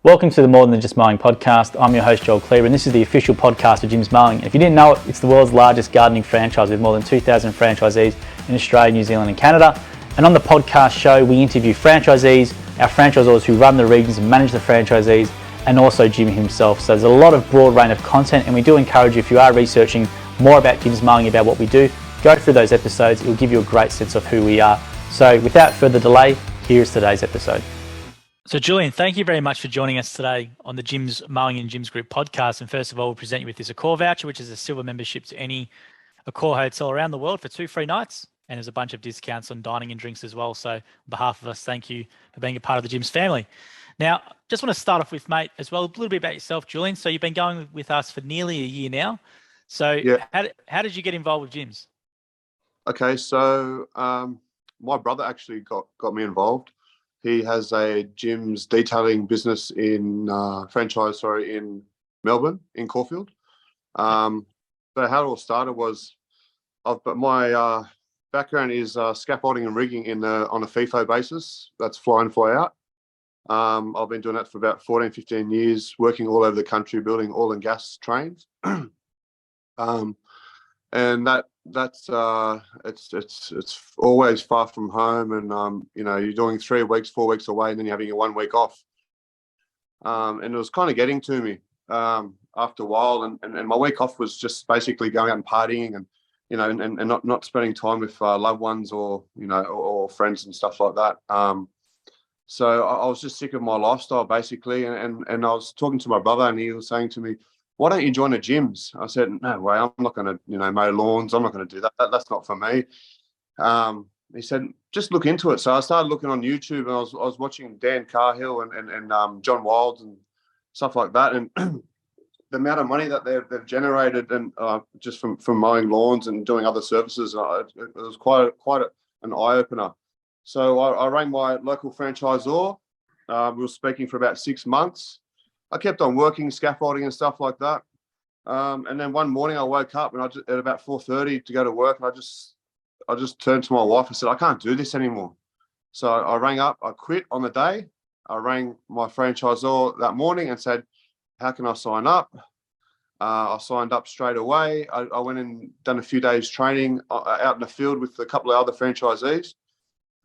Welcome to the More Than Just Mowing podcast. I'm your host, Joel Cleaver, and this is the official podcast of Jim's Mowing. If you didn't know it, it's the world's largest gardening franchise with more than 2,000 franchisees in Australia, New Zealand and Canada. And on the podcast show, we interview franchisees, our franchisors who run the regions and manage the franchisees, and also Jim himself. So there's a lot of broad range of content, and we do encourage you, if you are researching more about Jim's Mowing, about what we do, go through those episodes. It will give you a great sense of who we are. So without further delay, here's today's episode. So Julian, thank you very much for joining us today on the Jim's Mowing and Jim's Group podcast. And first of all, we'll present you with this Accor voucher, which is a silver membership to any Accor hotel around the world for 2 free nights. And there's a bunch of discounts on dining and drinks as well. So on behalf of us, thank you for being a part of the Jim's family. Now, just want to start off with, mate, as well, a little bit about yourself, Julian. So you've been going with us for nearly a year now. So yeah. How did you get involved with Jim's? Okay, so my brother actually got me involved. He has a Jim's detailing business in in Melbourne, in Caulfield. So how it all started was, my background is scaffolding and rigging on a FIFO basis. That's fly in, fly out. I've been doing that for about 14, 15 years, working all over the country, building oil and gas trains. And that's it's always far from home, and you're doing 3 weeks, 4 weeks away, and then you're having your 1 week off. And it was kind of getting to me after a while, and my week off was just basically going out and partying, and not spending time with loved ones or friends and stuff like that. So I was just sick of my lifestyle basically, and I was talking to my brother, and he was saying to me, "Why don't you join the gyms?" I said, "No way, I'm not going to, mow lawns. I'm not going to do that. That's not for me." He said, "Just look into it." So I started looking on YouTube, and I was watching Dan Carhill and John Wilds and stuff like that, and the amount of money that they've generated, and just from mowing lawns and doing other services, it was quite an eye opener. So I rang my local franchisor. We were speaking for about 6 months. I kept on working, scaffolding and stuff like that. And then one morning I woke up and at about 4:30 to go to work, and I just turned to my wife and said, "I can't do this anymore." So I rang up, I quit on the day. I rang my franchisor that morning and said, "How can I sign up?" I signed up straight away. I went and done a few days training out in the field with a couple of other franchisees.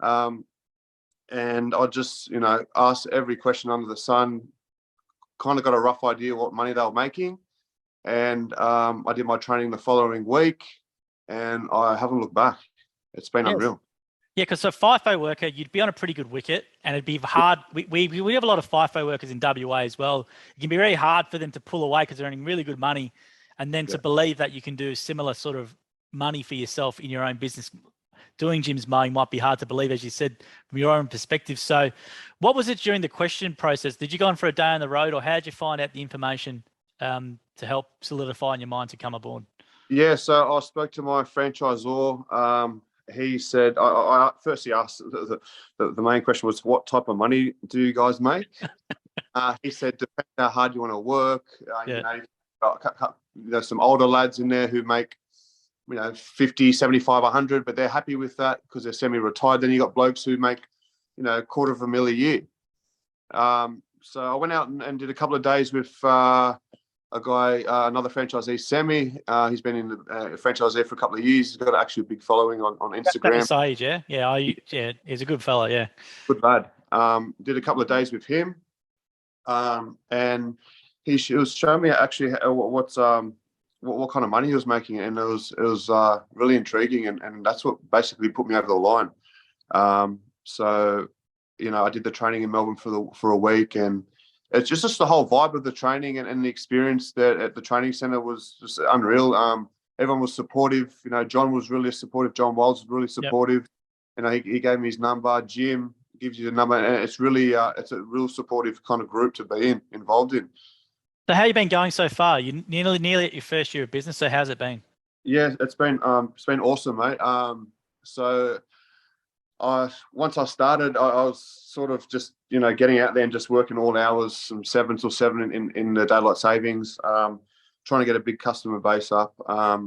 And I just, asked every question under the sun, kind of got a rough idea what money they were making. And I did my training the following week, and I haven't looked back. It's been unreal. Yeah, because a FIFO worker, you'd be on a pretty good wicket, and it'd be hard. We have a lot of FIFO workers in WA as well. It can be very hard for them to pull away because they're earning really good money, and then to believe that you can do similar sort of money for yourself in your own business. Doing Jim's Mowing might be hard to believe, as you said, from your own perspective. So what was it during the question process? Did you go on for a day on the road, or how did you find out the information to help solidify in your mind to come aboard? Yeah, so I spoke to my franchisor. He said, I firstly asked, the main question was, "What type of money do you guys make?" He said, "Depends how hard you want to work." There's some older lads in there who make 50, 75, 100, but they're happy with that because they're semi-retired. Then you got blokes who make, $250,000 a year. So I went out and did a couple of days with a guy, another franchisee, Semi. He's been in the franchisee for a couple of years. He's got actually a big following on Instagram. Sage, yeah, he's a good fella, yeah. Good lad. Did a couple of days with him, and he was showing me actually what kind of money he was making, and it was really intriguing, and that's what basically put me over the line. So I did the training in Melbourne for a week, and it's just the whole vibe of the training and the experience there at the training center was just unreal. Everyone was supportive. John was really supportive. John Wilds was really supportive. Yep. He gave me his number. Jim gives you the number, and it's really it's a real supportive kind of group to be involved in. So how you been going so far? You're nearly at your first year of business. So how's it been? Yeah, it's been awesome, mate. So once I started, I was sort of just getting out there and just working all hours from 7 till 7 in the daylight savings, trying to get a big customer base up. Cut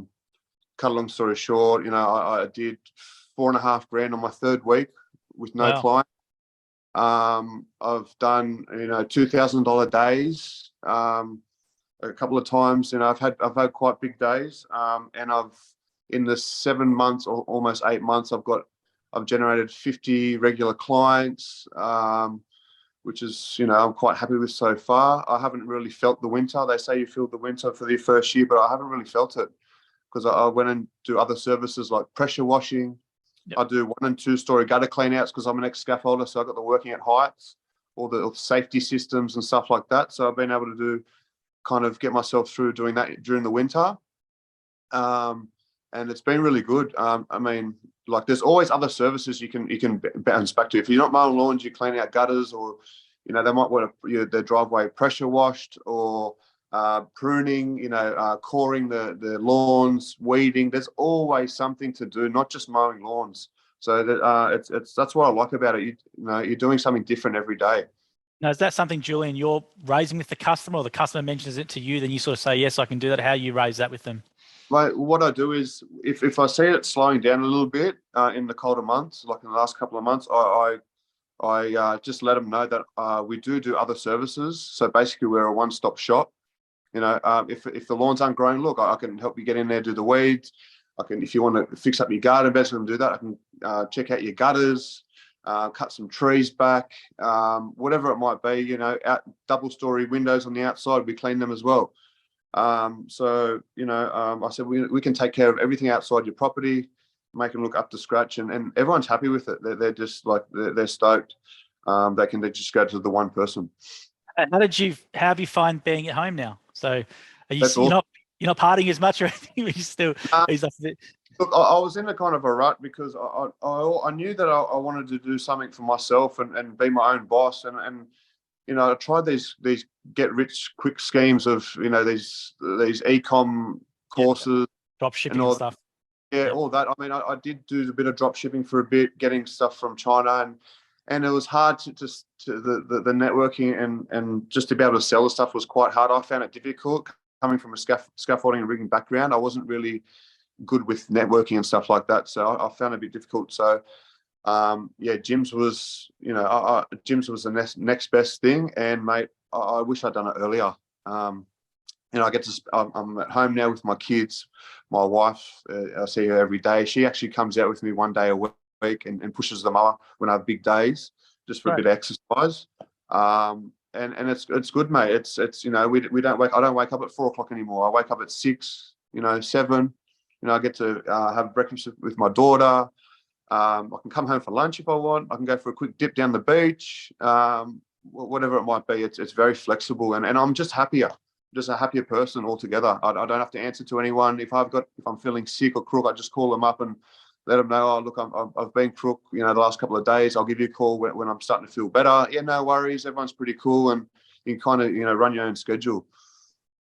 a long story short, I did $4.5 grand on my third week with no client. I've done, $2,000 days a couple of times. I've had quite big days, and in the 7 months or almost 8 months, I've generated 50 regular clients, which is, I'm quite happy with so far. I haven't really felt the winter. They say you feel the winter for the first year, but I haven't really felt it because I went and do other services like pressure washing. Yep. I do 1- and 2-story gutter clean outs because I'm an ex-scaffolder, so I've got the working at heights, all the safety systems and stuff like that. So I've been able to get myself through doing that during the winter. And it's been really good. There's always other services you can bounce back to. If you're not mowing lawns, you clean out gutters, or they might want their driveway pressure washed, or pruning, coring the lawns, weeding. There's always something to do, not just mowing lawns. So that that's what I like about it. You're doing something different every day. Now, is that something, Julian, you're raising with the customer, or the customer mentions it to you, then you sort of say, yes, I can do that? How you raise that with them? What I do is, if I see it slowing down a little bit in the colder months, like in the last couple of months, I just let them know that we do other services. So basically, we're a one-stop shop. If the lawns aren't growing, look, I can help you get in there, do the weeds. If you want to fix up your garden beds, I can do that. I can check out your gutters, cut some trees back, whatever it might be. Double-story windows on the outside, we clean them as well. I said we can take care of everything outside your property, make them look up to scratch, and everyone's happy with it. They're just like they're stoked. They just go to the one person. And how have you find being at home now? So are you awesome. You're not partying as much, or anything? Are you still? Look, I was in a kind of a rut because I knew that I wanted to do something for myself and be my own boss, and I tried these get rich quick schemes of these e-com courses, drop shipping and stuff. Yeah, all that. I did do a bit of drop shipping for a bit, getting stuff from China, and it was hard to the networking and just to be able to sell the stuff was quite hard. I found it difficult coming from a scaffolding and rigging background. I wasn't really good with networking and stuff like that, so I found it a bit difficult. So gyms was the next best thing, and mate, I wish I'd done it earlier. I'm at home now with my kids. My wife, I see her every day. She actually comes out with me one day a week and pushes the mower when I have big days, just for a bit of exercise. And it's good, mate. It's we don't wake. I don't wake up at 4 o'clock anymore. I wake up at 6, 7. I get to have breakfast with my daughter. I can come home for lunch if I want. I can go for a quick dip down the beach. Whatever it might be, it's very flexible, and I'm just happier. Just a happier person altogether. I don't have to answer to anyone. If I'm feeling sick or crook, I just call them up and let them know, oh, look, I've been crook, the last couple of days. I'll give you a call when I'm starting to feel better. Yeah, no worries. Everyone's pretty cool, and you can kind of, run your own schedule.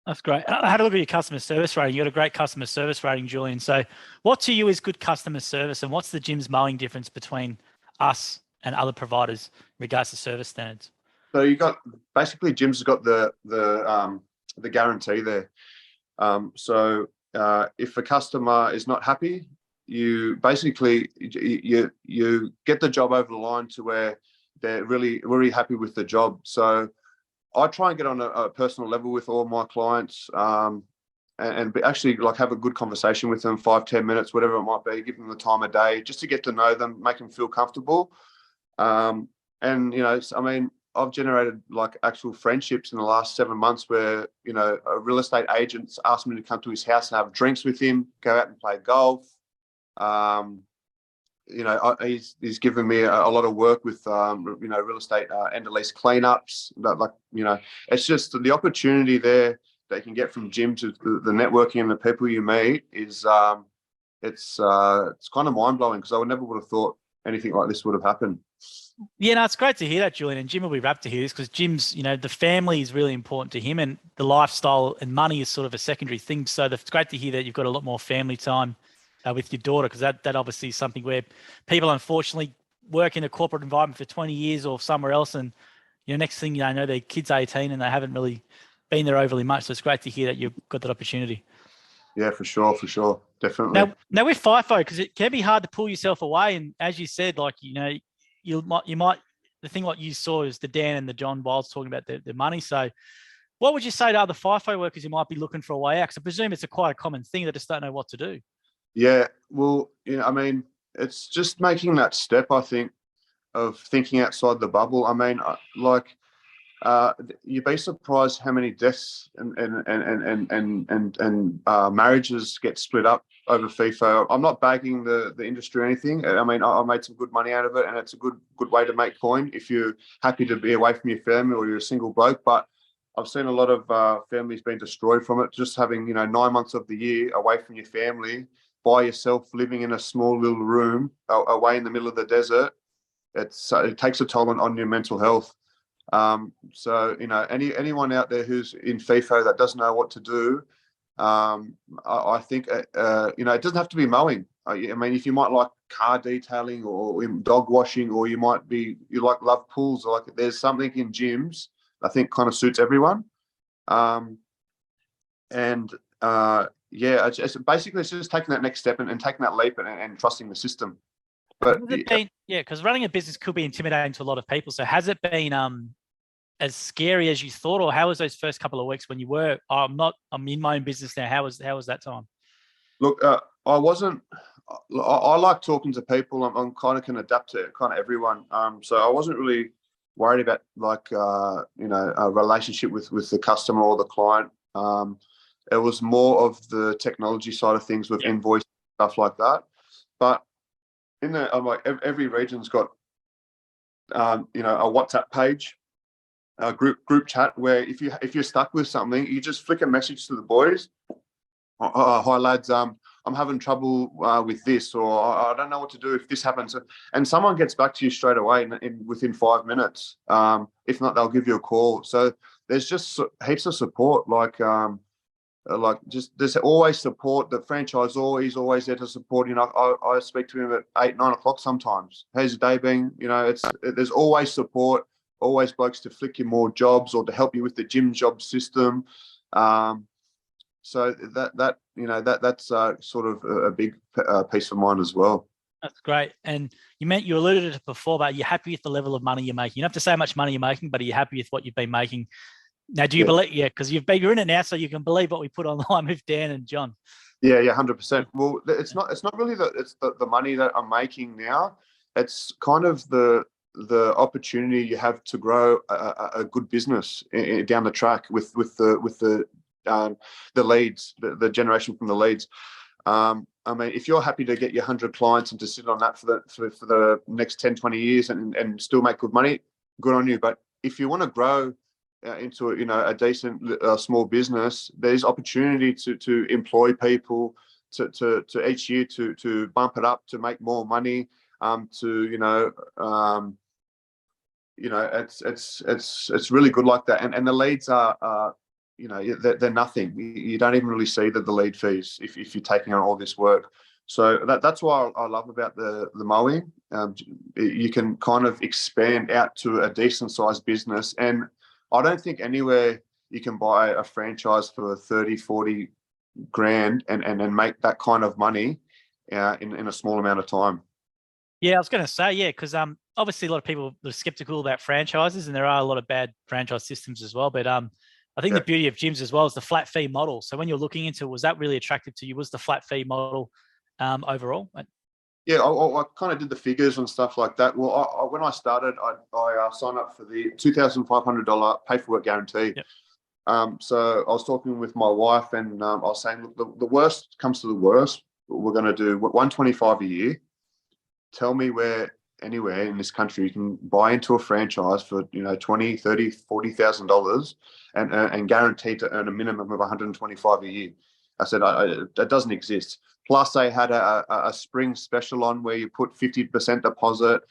That's great. I had a look at your customer service rating. You got a great customer service rating, Julian. So what to you is good customer service, and what's the Jim's Mowing difference between us and other providers in regards to service standards? So you got, basically Jim's got the guarantee there. So if a customer is not happy, you basically you get the job over the line to where they're really, really happy with the job. So I try and get on a personal level with all my clients, and actually have a good conversation with them, 5-10 minutes, whatever it might be, give them the time of day just to get to know them, make them feel comfortable. I've generated actual friendships in the last 7 months where, a real estate agent's asked me to come to his house and have drinks with him, go out and play golf. He's given me a lot of work with, real estate end of lease cleanups. It's just the opportunity there that you can get from Jim to the networking and the people you meet is, it's kind of mind blowing, because I never would have thought anything like this would have happened. Yeah, no, it's great to hear that, Julian. And Jim will be rapt to hear this, because Jim's, the family is really important to him, and the lifestyle and money is sort of a secondary thing. So it's great to hear that you've got a lot more family time with your daughter, because that obviously is something where people unfortunately work in a corporate environment for 20 years or somewhere else, and next thing you know, their kid's 18 and they haven't really been there overly much. So it's great to hear that you've got that opportunity. Yeah, for sure, definitely. Now with FIFO, because it can be hard to pull yourself away, and as you said, you might the thing what you saw is the Dan and the John Wilds talking about the money. So what would you say to other FIFO workers who might be looking for a way out? Because I presume it's quite a common thing that just don't know what to do. Yeah, well, I mean, it's just making that step, I think, of thinking outside the bubble. I mean, you'd be surprised how many deaths and marriages get split up over FIFO. I'm not bagging the industry or anything. I mean, I made some good money out of it, and it's a good way to make coin if you're happy to be away from your family or you're a single bloke. But I've seen a lot of families being destroyed from it. Just having 9 months of the year away from your family, by yourself, living in a small little room away in the middle of the desert. It takes a toll on your mental health. So anyone out there who's in FIFO that doesn't know what to do, I think it doesn't have to be mowing. I mean, if you might like car detailing or dog washing, or you love pools, or there's something in gyms I think kind of suits everyone. It's basically just taking that next step and taking that leap and trusting the system. But because running a business could be intimidating to a lot of people. So has it been as scary as you thought, or how was those first couple of weeks when you were, I'm in my own business now? How was that time? Look, I wasn't. I like talking to people. I'm kind of can adapt to kind of everyone. So I wasn't really worried about a relationship with the customer or the client. It was more of the technology side of things with invoice stuff like that. But in there, every region's got a WhatsApp page, a group chat where if you're stuck with something, you just flick a message to the boys. Hi lads, I'm having trouble with this, or I don't know what to do if this happens, and someone gets back to you straight away within 5 minutes. If not, they'll give you a call. So there's just heaps of support. There's always support. The franchisor is always there to support. I speak to him at 8-9 o'clock sometimes. How's your day been? There's always support. Always blokes to flick you more jobs or to help you with the gym job system. So that's sort of a big piece of mind as well. That's great. And you alluded to it before, but you're happy with the level of money you're making. You don't have to say how much money you're making, but are you happy with what you've been making? Now, do you believe? Yeah, because you're in it now, so you can believe what we put online with Dan and John. Yeah, 100%. Well, it's not really the money that I'm making now. It's kind of the opportunity you have to grow a good business down the track with the leads, the generation from the leads. I mean, if you're happy to get your 100 clients and to sit on that for the next 10, 20 years and still make good money, good on you. But if you want to grow into a decent small business, there's opportunity to employ people to each year to bump it up, to make more money, it's really good like that. And the leads are they're nothing. You don't even really see the lead fees if you're taking on all this work. So that's why I love about the mowing. You can kind of expand out to a decent sized business, and I don't think anywhere you can buy a franchise for 30-40 grand and make that kind of money in a small amount of time. Yeah, I was going to say, because obviously a lot of people are skeptical about franchises, and there are a lot of bad franchise systems as well. But I think the beauty of gyms as well is the flat fee model. So when you're looking into it, was that really attractive to you? Was the flat fee model overall? Yeah, I kind of did the figures and stuff like that. Well, when I started, I signed up for the $2,500 pay for work guarantee. Yep. So I was talking with my wife, and I was saying, look, the worst comes to the worst, we're going to do $125 a year. Tell me where anywhere in this country you can buy into a franchise for $20,000, $30,000, $40,000 and guaranteed to earn a minimum of $125 a year. I said that doesn't exist. Plus, they had a spring special on where you put 50% deposit,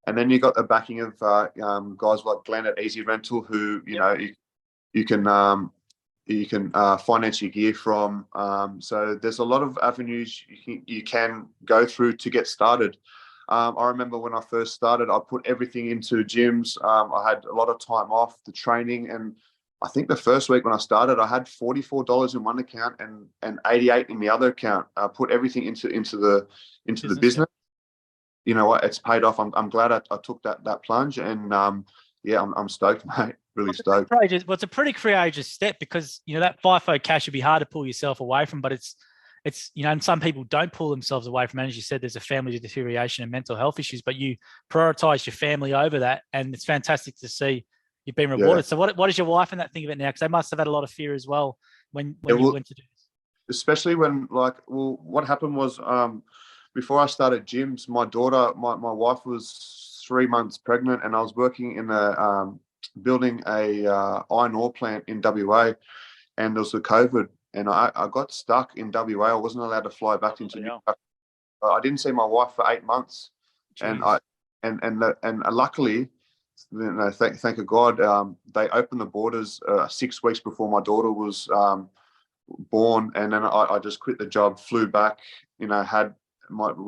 and then you got the backing of guys like Glenn at Easy Rental, who you can finance your gear from. So there's a lot of avenues you can go through to get started. I remember when I first started, I put everything into gyms. I had a lot of time off, the training, and I think the first week when I started, I had $44 in one account and $88 in the other account. I put everything into the business. you know what, it's paid off. I'm glad I took that plunge, and yeah, I'm stoked, mate. Really stoked. It's a pretty courageous step, because that FIFO cash would be hard to pull yourself away from, but it's and some people don't pull themselves away from it. As you said, there's a family deterioration and mental health issues, but you prioritize your family over that, and it's fantastic to see you've been rewarded. Yeah. So what does your wife and that think of it now? Because they must have had a lot of fear as well when you went to do this. Especially when, what happened was, before I started gyms, my daughter, my wife was 3 months pregnant, and I was working in building a iron ore plant in WA, and there was the COVID, and I got stuck in WA. I wasn't allowed to fly back into Newcastle. I didn't see my wife for 8 months. Jeez. And luckily, thank God, they opened the borders 6 weeks before my daughter was born, and then I just quit the job, flew back. We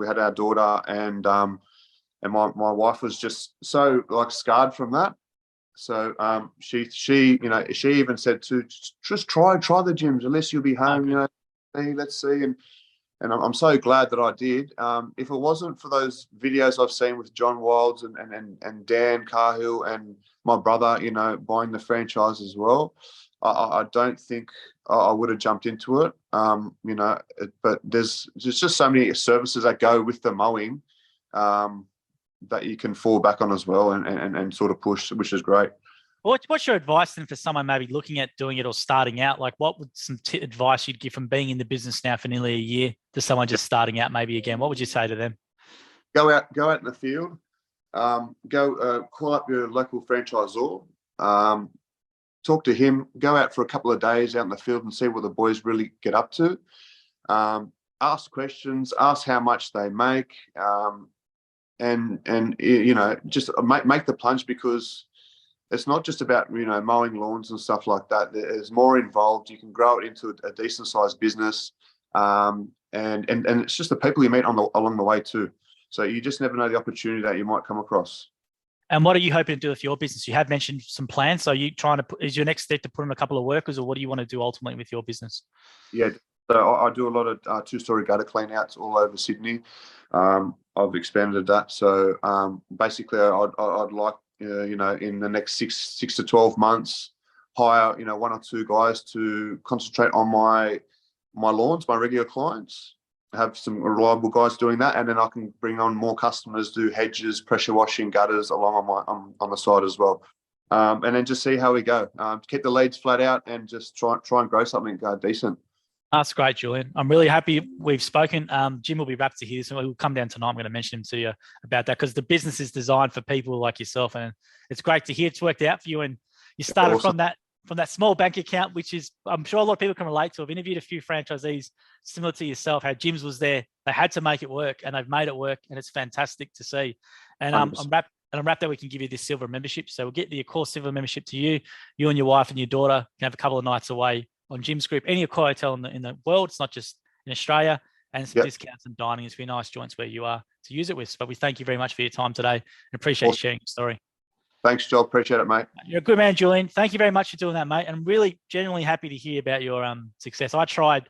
had our daughter, and my wife was just so scarred from that. So she even said to just try the gyms, unless you'll be home. Okay. Let's see. And I'm so glad that I did. If it wasn't for those videos I've seen with John Wilds and Dan Cahill and my brother, buying the franchise as well, I don't think I would have jumped into it. But there's just so many services that go with the mowing that you can fall back on as well, and sort of push, which is great. What's your advice then for someone maybe looking at doing it or starting out? What would some advice you'd give from being in the business now for nearly a year to someone just starting out maybe again? What would you say to them? Go out in the field. Call up your local franchisor. Talk to him. Go out for a couple of days out in the field and see what the boys really get up to. Ask questions. Ask how much they make, and just make the plunge, because it's not just about mowing lawns and stuff like that. There's more involved. You can grow it into a decent sized business, and it's just the people you meet along the way too. So you just never know the opportunity that you might come across. And what are you hoping to do with your business? You have mentioned some plans. So are you is your next step to put in a couple of workers, or what do you want to do ultimately with your business? Yeah, so I do a lot of 2-story gutter clean outs all over Sydney. I've expanded that. So basically, I'd like, in the next six to 12 months, hire 1 or 2 guys to concentrate on my lawns, my regular clients. Have some reliable guys doing that, and then I can bring on more customers, do hedges, pressure washing, gutters along on the side as well, and then just see how we go. Keep the leads flat out, and just try and grow something decent. That's great, Julian. I'm really happy we've spoken. Jim will be wrapped to hear this, and we'll come down tonight. I'm going to mention him to you about that, because the business is designed for people like yourself, and it's great to hear it's worked out for you. And you started awesome. from that small bank account, which is, I'm sure a lot of people can relate to. I've interviewed a few franchisees similar to yourself, how Jim's was there. They had to make it work, and they've made it work, and it's fantastic to see. And I'm wrapped that we can give you this silver membership. So we'll get the core silver membership to you and your wife and your daughter can have a couple of nights away on Jim's Group, any Accor hotel in the world. It's not just in Australia, and some discounts and dining. It's very nice joints where you are to use it with. But we thank you very much for your time today, and appreciate you sharing your story. Thanks, Joel. Appreciate it, mate. You're a good man, Julian. Thank you very much for doing that, mate. And I'm really genuinely happy to hear about your success. I tried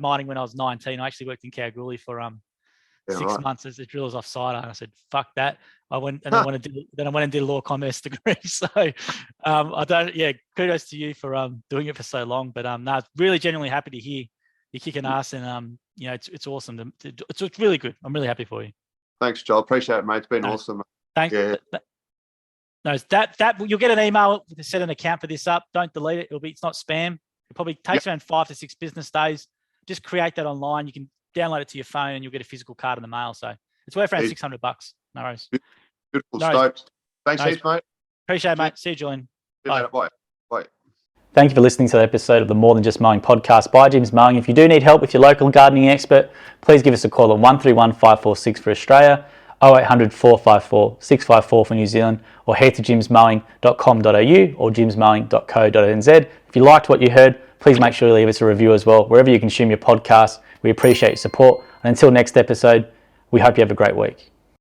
mining when I was 19. I actually worked in Kalgoorlie for 6 months as a driller's offside, and I said, "Fuck that." I went and I went and did a law commerce degree. So kudos to you for doing it for so long. But really genuinely happy to hear you're kicking ass, and it's awesome. It's really good. I'm really happy for you. Thanks, Joel. Appreciate it, mate. It's been awesome. Thanks. Yeah. No, that you'll get an email to set an account for this up. Don't delete it. It's not spam. It probably takes around 5 to 6 business days. Just create that online. You can download it to your phone, and you'll get a physical card in the mail. So it's worth around $600. No worries. Beautiful. Stoked. Thanks, mate. Appreciate it, mate. See you, Julian. Bye. Bye. Thank you for listening to the episode of the More Than Just Mowing podcast by Jim's Mowing. If you do need help with your local gardening expert, please give us a call on 131 546 for Australia, 0800 454 654 for New Zealand, or head to jimsmowing.com.au or jimsmowing.co.nz. If you liked what you heard, please make sure to leave us a review as well, wherever you consume your podcast. We appreciate your support. And until next episode, we hope you have a great week.